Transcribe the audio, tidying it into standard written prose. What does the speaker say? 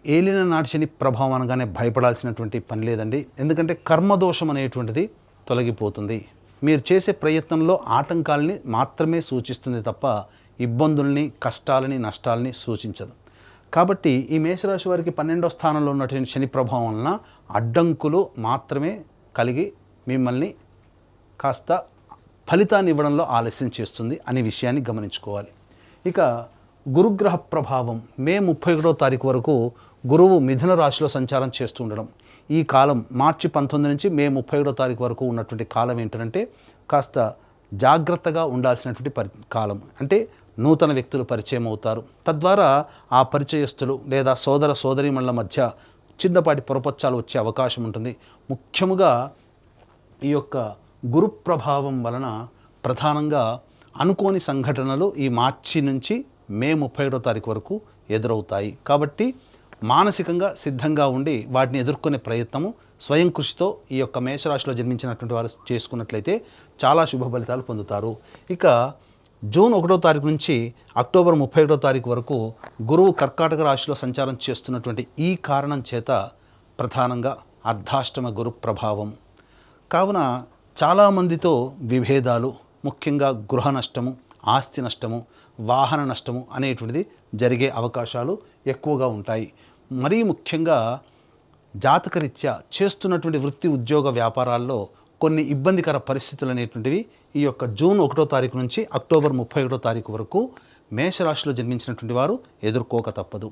ఏలిన నాటి శని ప్రభావం అనగానే భయపడాల్సినటువంటి పని లేదండి. ఎందుకంటే కర్మదోషం అనేటువంటిది తొలగిపోతుంది. మీరు చేసే ప్రయత్నంలో ఆటంకాలని మాత్రమే సూచిస్తుంది తప్ప ఇబ్బందుల్ని, కష్టాలని, నష్టాలని సూచించదు. కాబట్టి ఈ మేషరాశి వారికి 12వ స్థానంలో ఉన్నటువంటి శని ప్రభావం వలన అడ్డంకులు మాత్రమే కలిగి మిమ్మల్ని కాస్త ఫలితాన్ని ఇవ్వడంలో ఆలస్యం చేస్తుంది అనే విషయాన్ని గమనించుకోవాలి. ఇక గురుగ్రహ ప్రభావం మే 31వ తారీఖు వరకు గురువు మిథున రాశిలో సంచారం చేస్తూ ఉండడం. ఈ కాలం మార్చి 19 నుంచి మే 31వ తారీఖు వరకు ఉన్నటువంటి కాలం ఏంటంటే కాస్త జాగ్రత్తగా ఉండాల్సినటువంటి కాలం. అంటే నూతన వ్యక్తులు పరిచయం అవుతారు. తద్వారా ఆ పరిచయస్తులు లేదా సోదర సోదరీమణుల మధ్య చిన్నపాటి పొరపచ్చాలు వచ్చే అవకాశం ఉంటుంది. ముఖ్యముగా ఈ యొక్క గురు ప్రభావం వలన ప్రధానంగా అనుకోని సంఘటనలు ఈ మార్చి నుంచి మే 31వ తారీఖు వరకు ఎదురవుతాయి. కాబట్టి మానసికంగా సిద్ధంగా ఉండి వాటిని ఎదుర్కొనే ప్రయత్నము స్వయం కృషితో ఈ యొక్క మేషరాశిలో జన్మించినటువంటి వారు చేసుకున్నట్లయితే చాలా శుభ ఫలితాలు పొందుతారు. ఇక జూన్ 1వ తారీఖు నుంచి అక్టోబర్ 31వ తారీఖు వరకు గురువు కర్కాటక రాశిలో సంచారం చేస్తున్నటువంటి ఈ కారణం చేత ప్రధానంగా అర్ధాష్టమ గురు ప్రభావం కావున చాలామందితో విభేదాలు, ముఖ్యంగా గృహ నష్టము, ఆస్తి నష్టము, వాహన నష్టము అనేటువంటిది జరిగే అవకాశాలు ఎక్కువగా ఉంటాయి. మరీ ముఖ్యంగా జాతకరీత్యా చేస్తున్నటువంటి వృత్తి, ఉద్యోగ, వ్యాపారాల్లో కొన్ని ఇబ్బందికర పరిస్థితులు అనేటువంటివి ఈ యొక్క జూన్ 1వ తారీఖు నుంచి అక్టోబర్ 31వ తారీఖు వరకు మేషరాశిలో జన్మించినటువంటి వారు ఎదుర్కోక తప్పదు.